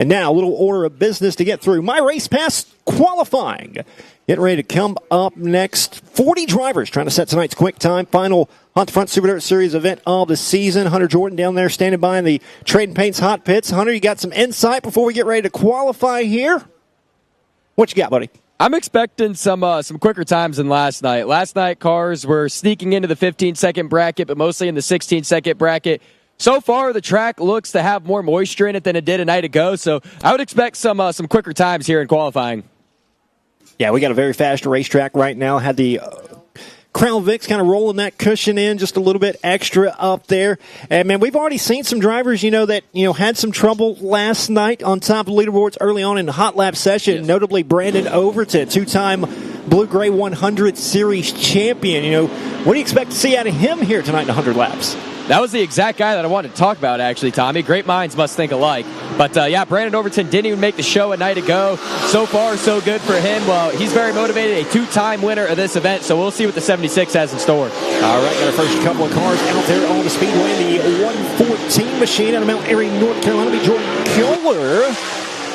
And now, a little order of business to get through. My Race Pass qualifying. Getting ready to come up next. 40 drivers trying to set tonight's quick time. Final Hunt the Front Super Dirt Series event of the season. Hunter Jordan down there standing by in the Trade and Paints hot pits. Hunter, you got some insight before we get ready to qualify here? What you got, buddy? I'm expecting some quicker times than last night. Last night, cars were sneaking into the 15-second bracket, but mostly in the 16-second bracket. So far, the track looks to have more moisture in it than it did a night ago, so I would expect some quicker times here in qualifying. Yeah, we got a very fast racetrack right now. Had the Crown Vics kind of rolling that cushion in just a little bit extra up there. And, man, we've already seen some drivers, that had some trouble last night on top of leaderboards early on in the hot lap session, yes. Notably Brandon Overton, two-time Blue-Gray 100 Series champion. What do you expect to see out of him here tonight in 100 laps? That was the exact guy that I wanted to talk about, actually, Tommy. Great minds must think alike. But, Brandon Overton didn't even make the show a night ago. So far, so good for him. Well, he's very motivated, a two-time winner of this event, so we'll see what the 76 has in store. All right, got our first couple of cars out there on the Speedway. The 114 machine out of Mount Airy, North Carolina, be Jordan Kohler.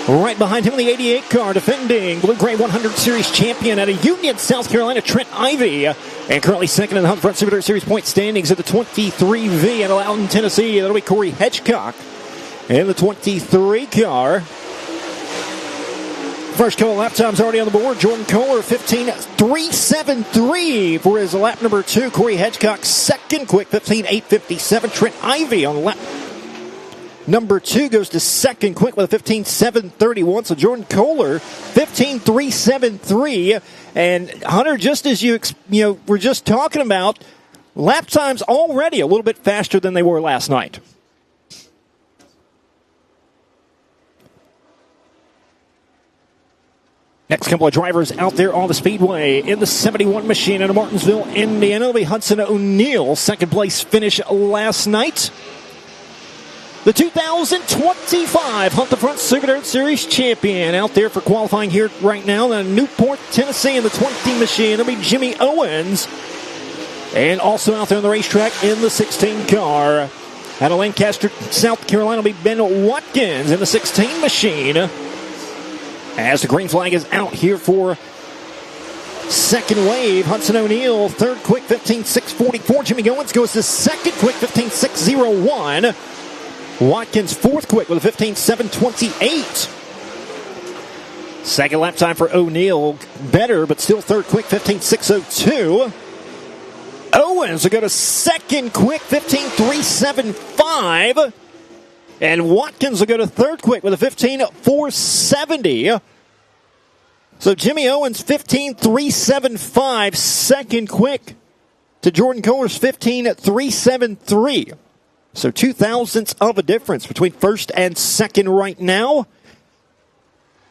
Right behind him in the 88 car, defending Blue-Gray 100 Series champion out of Union, South Carolina, Trent Ivey. And currently second in the Hunt Front Super Dirt Series point standings at the 23V out of Loudon, Tennessee. That'll be Corey Hedgecock in the 23 car. First couple lap times already on the board. Jordan Kohler, 15.373 for his lap number 2. Corey Hedgecock, second quick, 15.857. Trent Ivey on lap number 2 goes to second quick with a 15.731. So Jordan Kohler, 15.373. And Hunter, just as you were just talking about, lap times already a little bit faster than they were last night. Next couple of drivers out there on the Speedway in the 71 machine out of Martinsville, Indiana. It'll be Hudson O'Neill, second place finish last night. The 2025 Hunt the Front Super Dirt Series champion out there for qualifying here right now in Newport, Tennessee in the 20 machine. It'll be Jimmy Owens. And also out there on the racetrack in the 16 car. Out of Lancaster, South Carolina, will be Ben Watkins in the 16 machine. As the green flag is out here for second wave, Hudson O'Neill, third quick, 15.644. Jimmy Owens goes to second quick, 15.601. Watkins, fourth quick with a 15.728. Second lap time for O'Neill, better, but still third quick, 15.602. Owens will go to second quick, 15.375. And Watkins will go to third quick with a 15.470. So Jimmy Owens, 15.375, second quick to Jordan Kohler's 15.373. So 0.02 of a difference between first and second right now.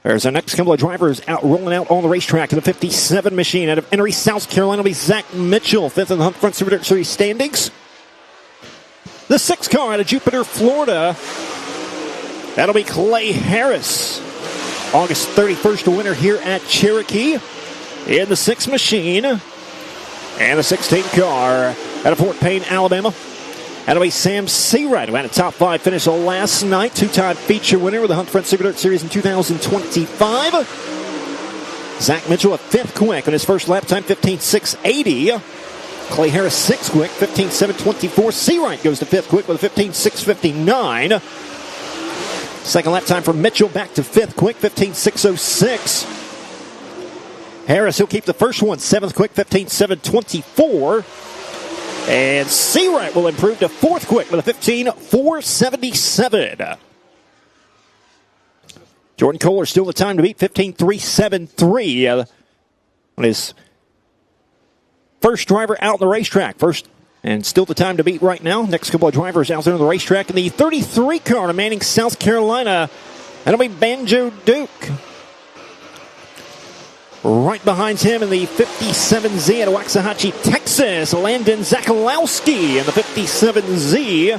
There's our next couple of drivers rolling out on the racetrack in the 57 machine. Out of Henry, South Carolina, will be Zach Mitchell, fifth in the Hunt Front Super Dirt Series standings. The 6 car out of Jupiter, Florida. That'll be Clay Harris. August 31st winner here at Cherokee in the 6 machine. And the 16 car out of Fort Payne, Alabama. That'll be Sam Seawright, who had a top 5 finish last night. Two-time feature winner with the Hunt Front Super Dirt Series in 2025. Zach Mitchell, a 5th quick on his first lap time, 15.680. Clay Harris, 6th quick, 15.724. Seawright goes to 5th quick with a 15.659. Second lap time for Mitchell, back to 5th quick, 15.606. Harris, he'll keep the first one, 7th quick, 15.724. And Seawright will improve to 4th quick with a 15.477. Jordan Kohler still the time to beat, 15.373 on his first driver out on the racetrack. First and still the time to beat right now. Next couple of drivers out there on the racetrack in the 33 car to Manning, South Carolina. That'll be Banjo Duke. Right behind him in the 57Z out of Waxahachie, Texas, Landon Zakalowski in the 57Z.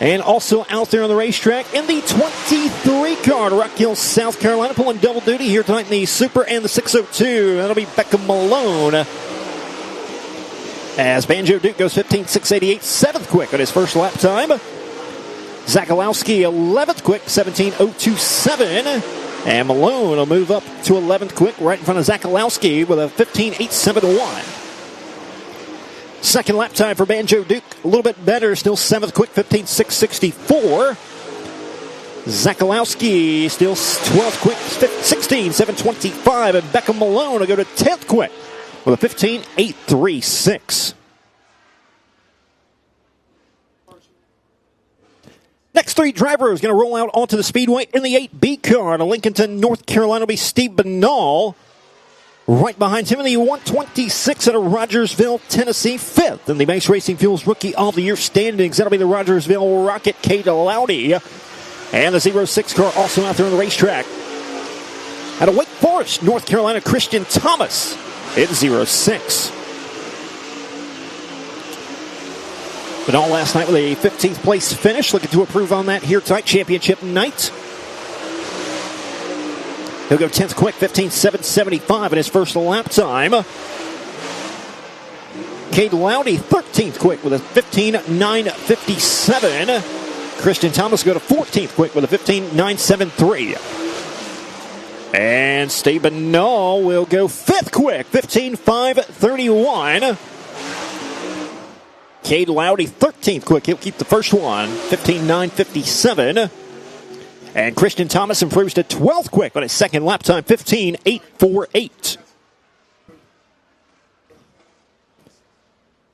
And also out there on the racetrack in the 23 car to Rock Hill, South Carolina, pulling double duty here tonight in the Super and the 602. That'll be Becca Malone. As Banjo Duke goes 15.688, 7th quick on his first lap time. Zakalowski, 11th quick, 17.027. And Malone will move up to 11th quick, right in front of Zakalowski with a 15.871. Second lap time for Banjo Duke, a little bit better, still 7th quick, 15.664. Zakalowski still 12th quick, 16.725. And Beckham Malone will go to 10th quick with a 15.836. Next three drivers going to roll out onto the speedway in the 8B car. To Lincolnton, North Carolina will be Steve Banal. Right behind him in the 126 out of Rogersville, Tennessee, 5th. In the Mace Racing Fuels Rookie of the Year standings, that'll be the Rogersville Rocket, Cade Loudy. And the 06 car also out there on the racetrack. Out of Wake Forest, North Carolina, Christian Thomas in 06. Banal last night with a 15th place finish. Looking to improve on that here tonight, championship night. He'll go 10th quick, 15.775 in his first lap time. Cade Loudy, 13th quick with a 15.957. Christian Thomas will go to 14th quick with a 15.973. And Steve Banal will go 5th quick, 15.531. Cade Loudy, 13th quick. He'll keep the first one, 15.957. And Christian Thomas improves to 12th quick on his second lap time, 15.848.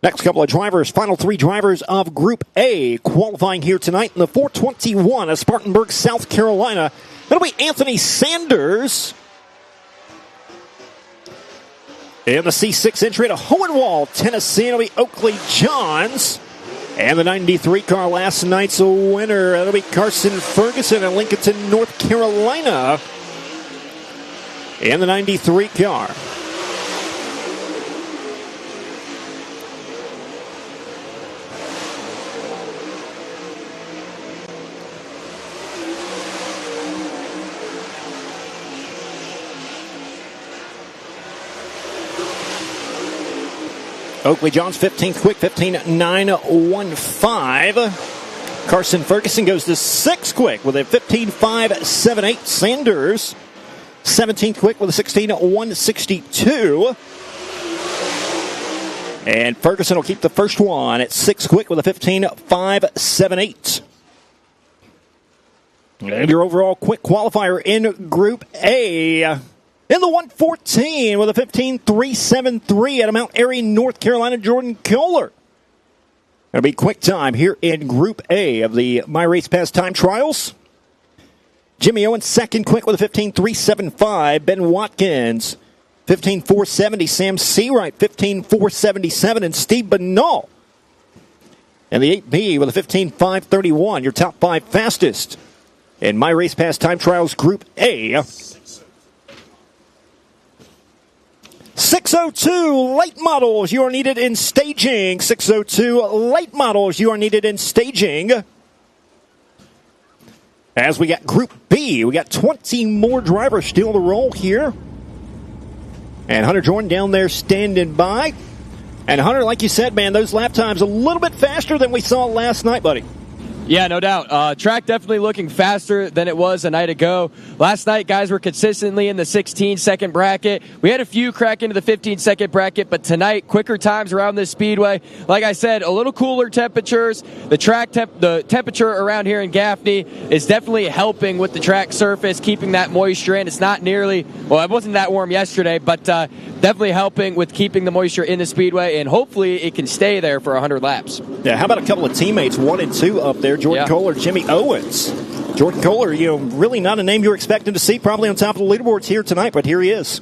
Next couple of drivers, final three drivers of Group A, qualifying here tonight in the 421 of Spartanburg, South Carolina. That'll be Anthony Sanders. In the C6 entry to Hohenwald, Tennessee, it'll be Oakley Johns. And the 93 car last night's winner, that'll be Carson Ferguson at Lincolnton, North Carolina. In the 93 car. Oakley Johns, 15th quick, 15.915. Carson Ferguson goes to 6th quick with a 15.578. Sanders, 17th quick with a 16.162. And Ferguson will keep the first one at 6th quick with a 15.578. And your overall quick qualifier in Group A. In the 114 with a 15.373 out of Mount Airy, North Carolina, Jordan Kohler. That'll be quick time here in Group A of the My Race Pass Time Trials. Jimmy Owens, second quick with a 15.375. Ben Watkins, 15.470. Sam Seawright, 15.477. And Steve Banal. And the 8B with a 15.531. Your top five fastest in My Race Pass Time Trials Group A. 602 late models, you are needed in staging. 602 late models, you are needed in staging. As we got Group B, we got 20 more drivers still to roll here. And Hunter Jordan down there standing by. And Hunter, like you said, man, those lap times a little bit faster than we saw last night, buddy. Yeah, no doubt. Track definitely looking faster than it was a night ago. Last night, guys were consistently in the 16-second bracket. We had a few crack into the 15-second bracket, but tonight, quicker times around this speedway. Like I said, a little cooler temperatures. The the temperature around here in Gaffney is definitely helping with the track surface, keeping that moisture in. It's not nearly, well, it wasn't that warm yesterday, but definitely helping with keeping the moisture in the speedway, and hopefully it can stay there for 100 laps. Yeah, how about a couple of teammates, 1 and 2 up there? Jordan Kohler, Jimmy Owens. Jordan Kohler, really not a name you were expecting to see probably on top of the leaderboards here tonight, but here he is.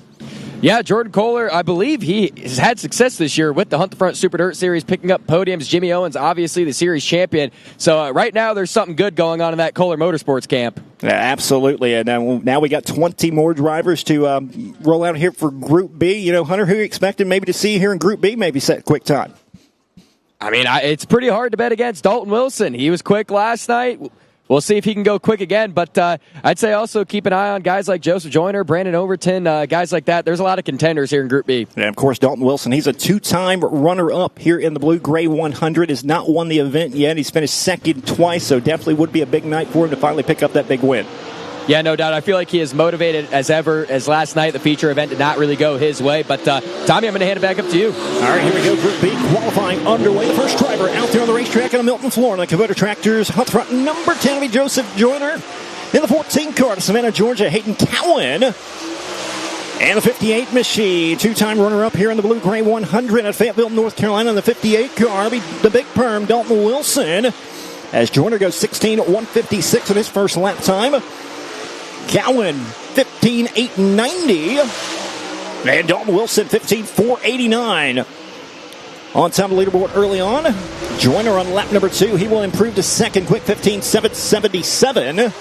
Yeah, Jordan Kohler, I believe he has had success this year with the Hunt the Front Super Dirt Series, picking up podiums. Jimmy Owens, obviously the series champion. So right now there's something good going on in that Kohler Motorsports camp. Yeah, absolutely. And now we got 20 more drivers to roll out here for Group B. Hunter, who are you expecting maybe to see here in Group B maybe set quick time? I mean, it's pretty hard to bet against Dalton Wilson. He was quick last night. We'll see if he can go quick again, but I'd say also keep an eye on guys like Joseph Joyner, Brandon Overton, guys like that. There's a lot of contenders here in Group B. And, of course, Dalton Wilson, he's a two-time runner-up here in the Blue-Gray 100, has not won the event yet. He's finished second twice, so definitely would be a big night for him to finally pick up that big win. Yeah, no doubt. I feel like he is motivated as ever. As last night, the feature event did not really go his way. But, Tommy, I'm going to hand it back up to you. All right, here we go. Group B qualifying underway. The first driver out there on the racetrack in Milton, Florida. Kubota Tractors, Hunt Front number 10 will be Joseph Joyner. In the 14 car to Savannah, Georgia, Hayden Cowan. And the 58 machine, two-time runner-up here in the Blue-Gray 100 at Fayetteville, North Carolina. In the 58 car, the big perm, Dalton Wilson. As Joyner goes 16.156 in his first lap time. Cowan, 15.890. And Dalton Wilson, 15.489. On top of the leaderboard early on. Joyner on lap number 2. He will improve to second quick, 15.777.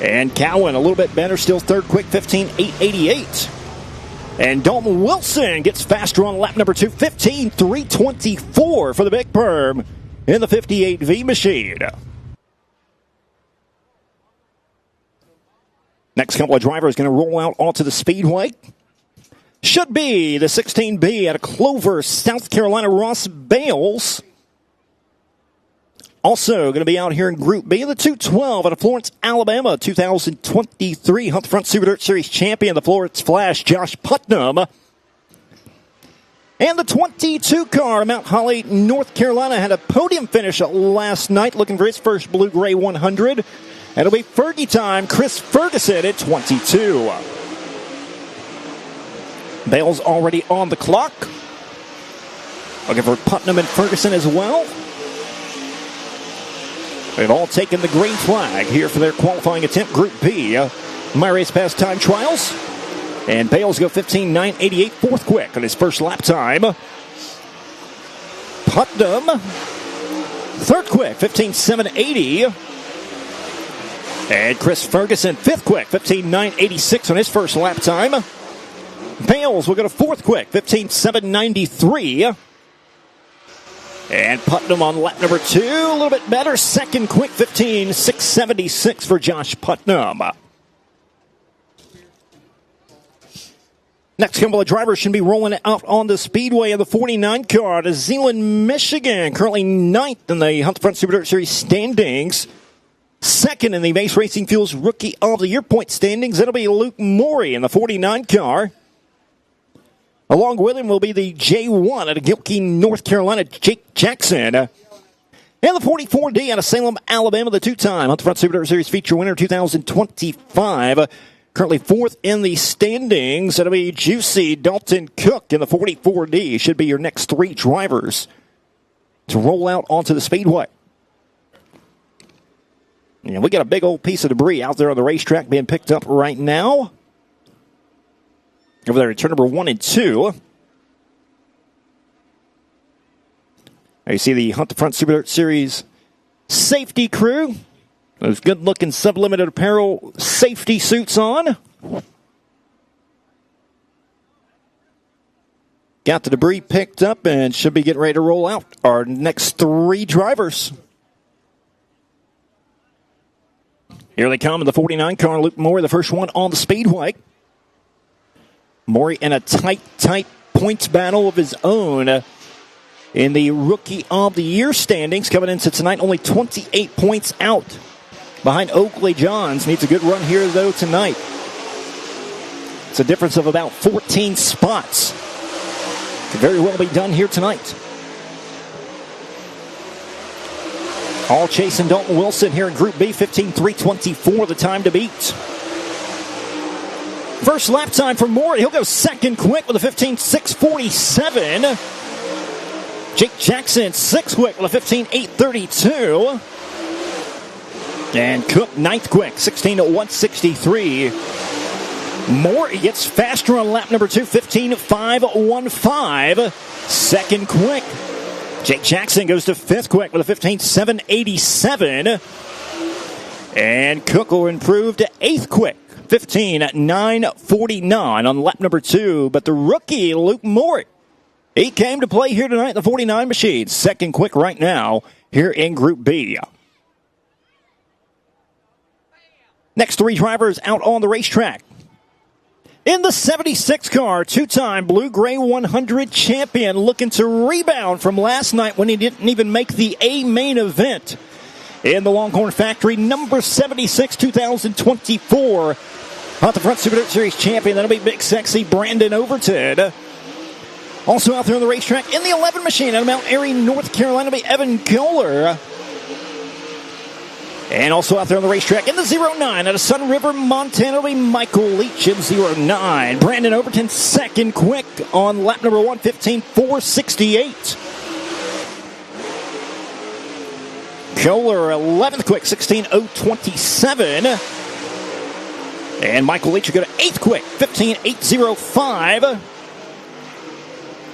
And Cowan, a little bit better, still third quick, 15.888. And Dalton Wilson gets faster on lap number 2, 15.324 for the big perm in the 58V machine. Next couple of drivers going to roll out onto the speedway. Should be the 16B out of Clover, South Carolina, Ross Bales. Also going to be out here in Group B, the 212 out of Florence, Alabama, 2023 Hunt Front Super Dirt Series champion, the Florence Flash, Josh Putnam. And the 22 car, Mount Holly, North Carolina, had a podium finish last night, looking for his first Blue-Gray 100. It'll be Fergie time. Chris Ferguson at 22. Bale's already on the clock. Looking for Putnam and Ferguson as well. They've all taken the green flag here for their qualifying attempt. Group B, My Race Pass time trials. And Bales go 15.988, fourth quick on his first lap time. Putnam, third quick, 15.780. And Chris Ferguson, fifth quick, 15.986 on his first lap time. Bales will go to fourth quick, 15.793. And Putnam on lap number 2, a little bit better. Second quick, 15.676 for Josh Putnam. Next couple of drivers should be rolling out on the speedway in the 49 car to Zeeland, Michigan. Currently ninth in the Hunt Front Super Dirt Series standings. Second in the Base Racing Fuels Rookie of the Year point standings. That'll be Luke Morey in the 49 car. Along with him will be the J1 out of Gilkey, North Carolina, Jake Jackson. And the 44D out of Salem, Alabama, the two-time Hunt Front Super Dirt Series feature winner 2025. Currently fourth in the standings. That'll be Juicy Dalton Cook in the 44D. Should be your next three drivers to roll out onto the speedway. And we got a big old piece of debris out there on the racetrack being picked up right now. Over there in turn number 1 and 2. There you see the Hunt the Front Super Dirt Series safety crew. Those good-looking sublimited apparel safety suits on. Got the debris picked up and should be getting ready to roll out our next three drivers. Here they come in the 49 car. Luke Morey, the first one on the speedway. Morey in a tight points battle of his own in the Rookie of the Year standings. Coming into tonight, only 28 points out behind Oakley Johns. Needs a good run here, though, tonight. It's a difference of about 14 spots. Could very well be done here tonight. All chasing Dalton Wilson here in Group B, 15.324, the time to beat. First lap time for Morey. He'll go second quick with a 15.647. Jake Jackson, sixth quick with a 15.832. And Cook, ninth quick, 16.163. Morey gets faster on lap number 2, 15.515. Second quick. Jake Jackson goes to fifth quick with a 15.787. And Cook will improve to eighth quick, 15.949 on lap number 2. But the rookie, Luke Morey, he came to play here tonight in the 49 machine. Second quick right now here in Group B. Next three drivers out on the racetrack. In the 76 car, two-time Blue-Gray 100 champion looking to rebound from last night when he didn't even make the A main event. In the Longhorn Factory, number 76, 2024. Out the front Super Dirt Series champion, that'll be Big Sexy Brandon Overton. Also out there on the racetrack, in the 11 machine out of Mount Airy, North Carolina, will be Evan Kohler. And also out there on the racetrack, in the 09 out of Sun River, Montana, will be Michael Leach in 09. Brandon Overton second quick on lap number 1, 15.468. Kohler 11th quick, 16.027. And Michael Leach will go to 8th quick, 15.805.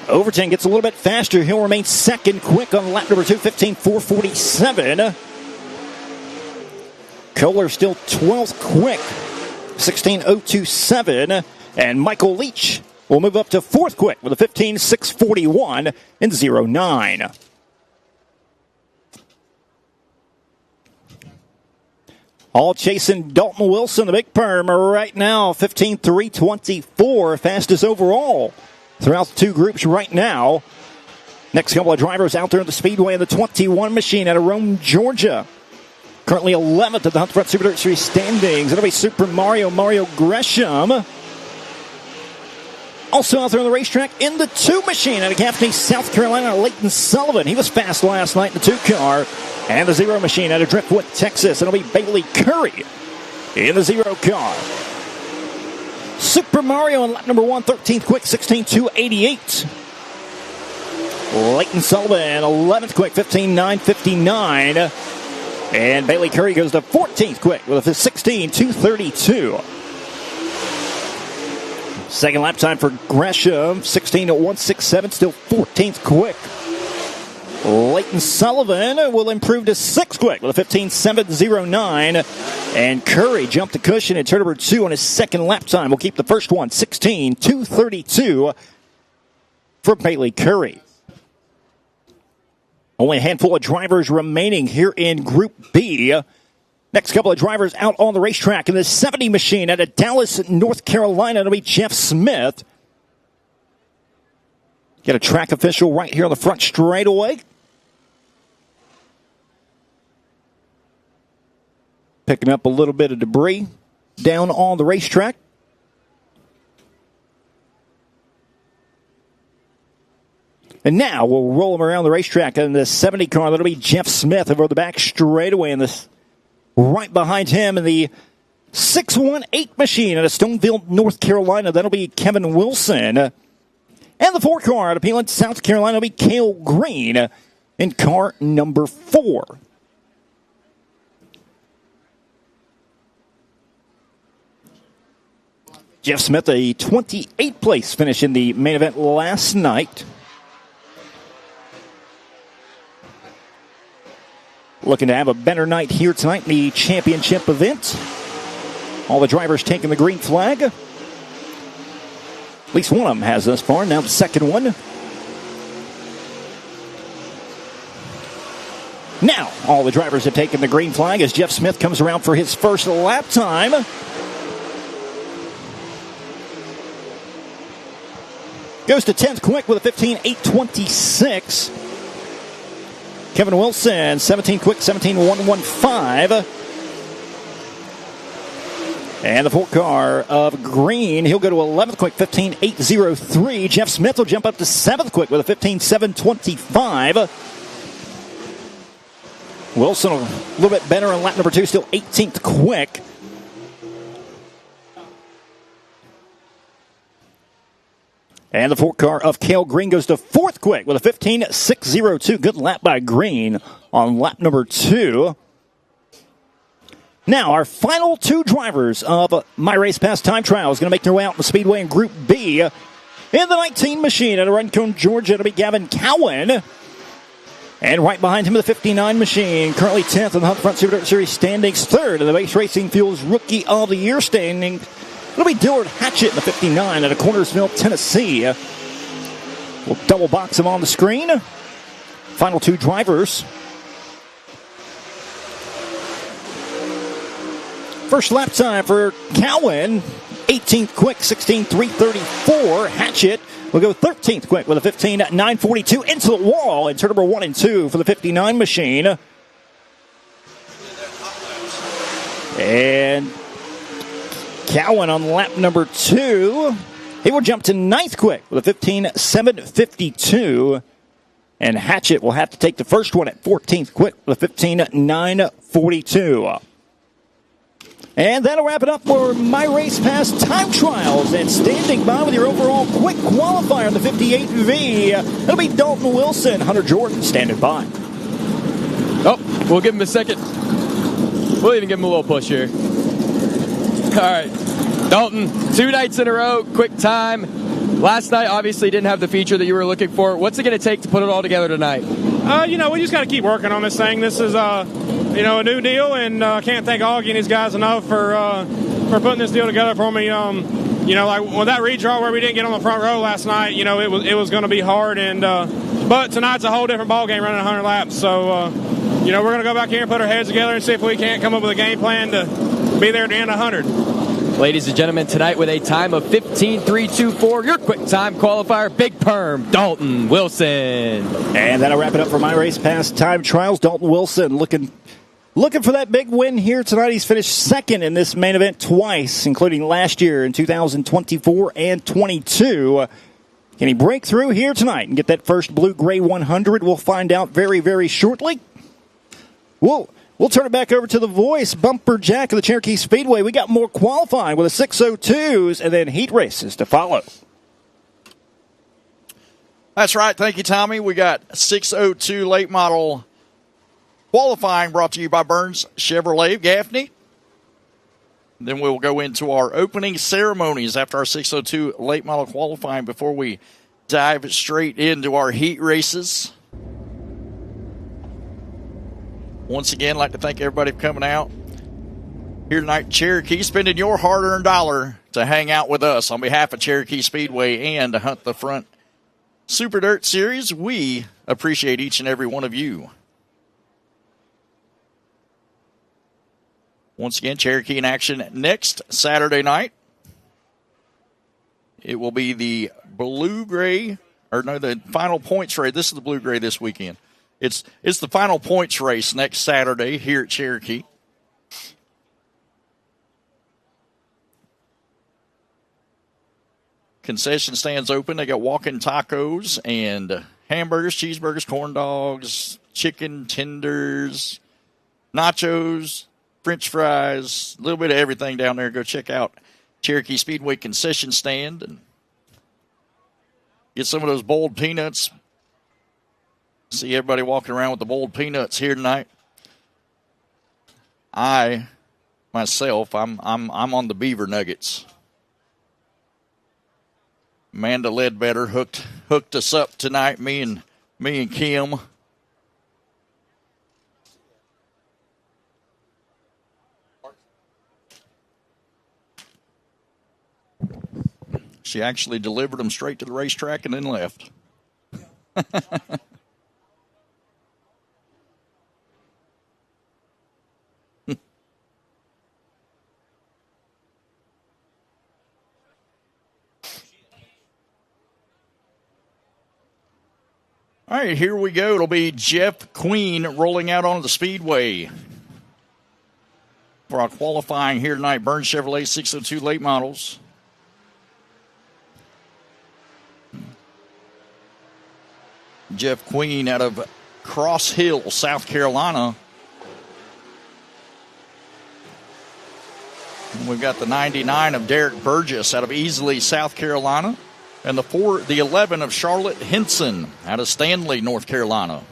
Overton gets a little bit faster. He'll remain second quick on lap number 2, 15.447. Kohler still 12th quick, 16.027. And Michael Leach will move up to 4th quick with a 15.641 in 09. All chasing Dalton Wilson, the big perm, right now, 15.324, fastest overall throughout the two groups right now. Next couple of drivers out there in the Speedway in the 21 machine out of Rome, Georgia. Currently 11th at the Hunt Front Super Dirt Series standings. It'll be Super Mario Gresham. Also out there on the racetrack in the 2 machine out of Gaffney, South Carolina, Leighton Sullivan. He was fast last night in the 2 car. And the 0 machine out of Driftwood, Texas. It'll be Bailey Curry in the 0 car. Super Mario on lap number 1, 13th quick, 16.288. Leighton Sullivan, 11th quick, 15.959. And Bailey Curry goes to 14th quick with a 16.232. Second lap time for Gresham, 16.167, still 14th quick. Leighton Sullivan will improve to 6th quick with a 15.709. And Curry jumped the cushion in turn number 2 on his second lap time. Will keep the first one, 16.232 for Bailey Curry. Only a handful of drivers remaining here in Group B. Next couple of drivers out on the racetrack in the 70 machine out of Dallas, North Carolina. It'll be Jeff Smith. Get a track official right here on the front straightaway. Picking up a little bit of debris down on the racetrack. And now we'll roll him around the racetrack in the 70 car. That'll be Jeff Smith over the back straightaway in this. Right behind him in the 618 machine out of Stoneville, North Carolina. That'll be Kevin Wilson. And the 4 car out of Peeland, South Carolina, will be Cale Green in car number 4. Jeff Smith, a 28th place finish in the main event last night. Looking to have a better night here tonight in the championship event. All the drivers taking the green flag. At least one of them has thus far. Now the second one. Now all the drivers have taken the green flag as Jeff Smith comes around for his first lap time. Goes to 10th quick with a 15.826. Kevin Wilson, 17 quick, 17.115. And the 4 car of Green, he'll go to 11th quick, 15.803. Jeff Smith will jump up to 7th quick with a 15.725. Wilson a little bit better on lap number 2, still 18th quick. And the 4 car of Cale Green goes to 4th quick with a 15.602. Good lap by Green on lap number 2. Now, our final 2 drivers of My Race Pass Time Trial is going to make their way out in the Speedway in Group B. In the 19 machine out of Rincon, Georgia, it'll be Gavin Cowan. And right behind him, the 59 machine, currently 10th in the Hunt Front Super Dirt Series standings, 3rd in the Base Racing Fuels Rookie of the Year standing. It'll be Dillard Hatchett in the 59 out of Cornersville, Tennessee. We'll double box him on the screen. Final 2 drivers. First lap time for Cowan, 18th quick, 16.334. Hatchet will go 13th quick with a 15.942 into the wall in turn number 1 and 2 for the 59 machine. And Cowan on lap number 2. He will jump to 9th quick with a 15.752. And Hatchet will have to take the first one at 14th quick with a 15.942. And that'll wrap it up for My Race Pass time trials. And standing by with your overall quick qualifier in the 58V, it'll be Dalton Wilson. Hunter Jordan standing by. Oh, we'll give him a second. We'll even give him a little push here. All right. Dalton, 2 nights in a row, quick time. Last night, obviously, didn't have the feature that you were looking for. What's it going to take to put it all together tonight? We just got to keep working on this thing. This is, a new deal, and can't thank Augie and these guys enough for putting this deal together for me. Like with that redraw where we didn't get on the front row last night, it was going to be hard. And but tonight's a whole different ball game, running 100 laps. So, we're going to go back here and put our heads together and see if we can't come up with a game plan to be there at the end of 100. Ladies and gentlemen, tonight with a time of 15.324, your quick time qualifier, Big Perm, Dalton Wilson. And that'll wrap it up for My Race Pass time trials. Dalton Wilson looking for that big win here tonight. He's finished second in this main event twice, including last year in 2024 and 22. Can he break through here tonight and get that first Blue-Gray 100? We'll find out very, very shortly. We'll turn it back over to the voice, Bumper Jack of the Cherokee Speedway. We got more qualifying with the 602s and then heat races to follow. That's right. Thank you, Tommy. We got 602 late model qualifying brought to you by Burns Chevrolet of Gaffney. Then we'll go into our opening ceremonies after our 602 late model qualifying before we dive straight into our heat races. Once again, I'd like to thank everybody for coming out here tonight. Cherokee, spending your hard-earned dollar to hang out with us on behalf of Cherokee Speedway and to Hunt the Front Super Dirt Series. We appreciate each and every one of you. Once again, Cherokee in action next Saturday night. It will be the the final points race. This is the Blue-Gray this weekend. It's the final points race next Saturday here at Cherokee. Concession stands open. They got walk-in tacos and hamburgers, cheeseburgers, corn dogs, chicken tenders, nachos, French fries, a little bit of everything down there. Go check out Cherokee Speedway concession stand and get some of those boiled peanuts. See everybody walking around with the boiled peanuts here tonight. Myself, I'm on the beaver nuggets. Amanda Ledbetter hooked us up tonight. Me and Kim. She actually delivered them straight to the racetrack and then left. All right, here we go. It'll be Jeff Queen rolling out onto the speedway for our qualifying here tonight. Burns Chevrolet 602 late models. Jeff Queen out of Cross Hill, South Carolina. And we've got the 99 of Derek Burgess out of Easley, South Carolina. And the 11 of Charlotte Henson out of Stanley, North Carolina.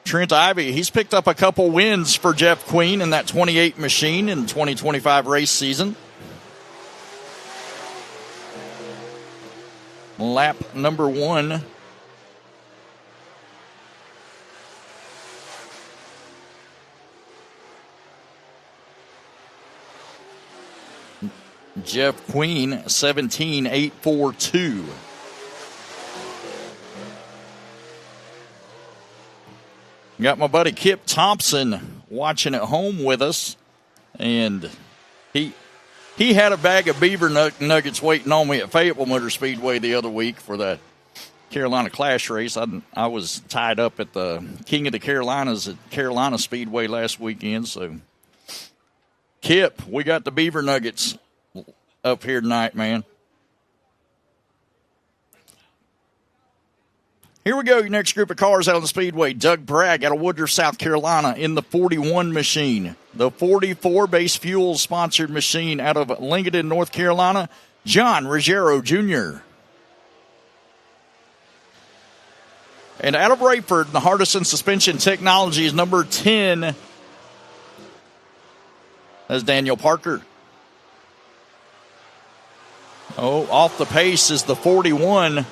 Trent Ivy, he's picked up a couple wins for Jeff Queen in that 28 machine in 2025 race season. Lap number 1. Jeff Queen, 17.842. Got my buddy Kip Thompson watching at home with us, and he had a bag of beaver nuggets waiting on me at Fayetteville Motor Speedway the other week for that Carolina Clash race. I was tied up at the King of the Carolinas at Carolina Speedway last weekend. So, Kip, we got the beaver nuggets up here tonight, man. Here we go, your next group of cars out on the Speedway. Doug Bragg out of Woodruff, South Carolina in the 41 machine. The 44 Base Fuel sponsored machine out of Lincoln, North Carolina, John Ruggiero Jr. And out of Rayford, the Hardison Suspension Technologies, number 10, that's Daniel Parker. Oh, off the pace is the 41.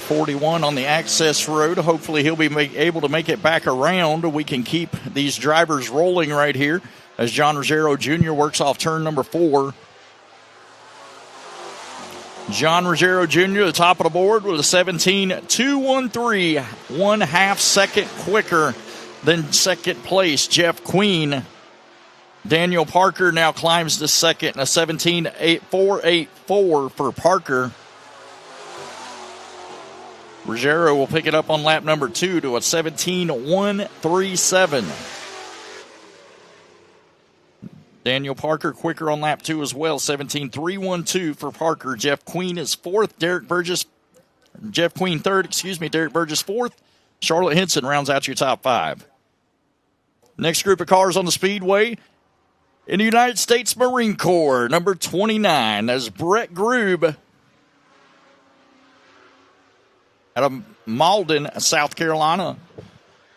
41 on the access road. Hopefully he'll be able to make it back around. We can keep these drivers rolling right here as John Ruggiero Jr. works off turn number 4. John Ruggiero Jr., the top of the board with a 17.213, 1/2 second quicker than second place, Jeff Queen. Daniel Parker now climbs to second, a 17.484 for Parker. Ruggiero will pick it up on lap number 2 to a 17.137. Daniel Parker quicker on lap 2 as well, 17.312 for Parker. Jeff Queen is fourth. Jeff Queen third, Derek Burgess fourth. Charlotte Henson rounds out your top 5. Next group of cars on the Speedway in the United States Marine Corps, number 29, that's Brett Grube out of Malden, South Carolina.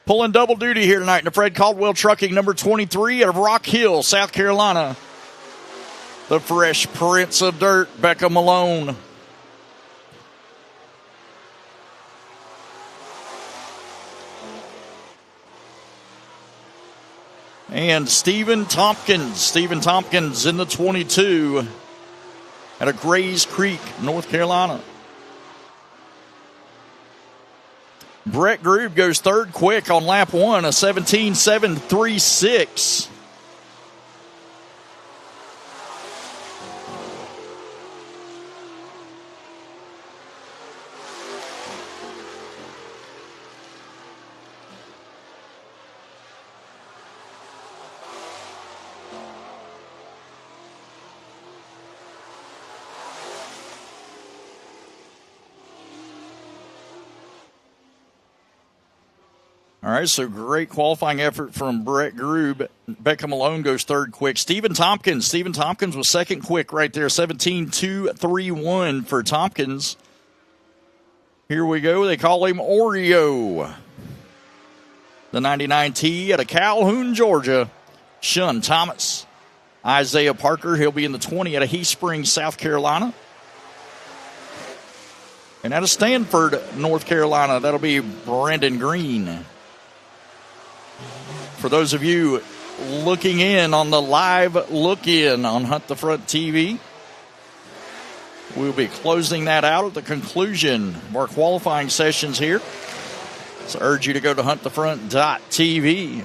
Pulling double duty here tonight in the Fred Caldwell Trucking, number 23 out of Rock Hill, South Carolina. The fresh Prince of Dirt, Becca Malone. And Stephen Tompkins in the 22 out of Grays Creek, North Carolina. Brett Grube goes third quick on lap 1, a 17.736. All right, so great qualifying effort from Brett Grube. Becca Malone goes third quick. Stephen Tompkins was second quick right there, 17.231 for Tompkins. Here we go. They call him Oreo. The 99T out of Calhoun, Georgia, Shun Thomas. Isaiah Parker, he'll be in the 20 out of Heath Springs, South Carolina. And out of Stanford, North Carolina, that'll be Brandon Green. For those of you looking in on the live look-in on Hunt the Front TV, we'll be closing that out at the conclusion of our qualifying sessions here. So I urge you to go to huntthefront.tv.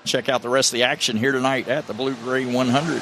Check out the rest of the action here tonight at the Blue Gray 100.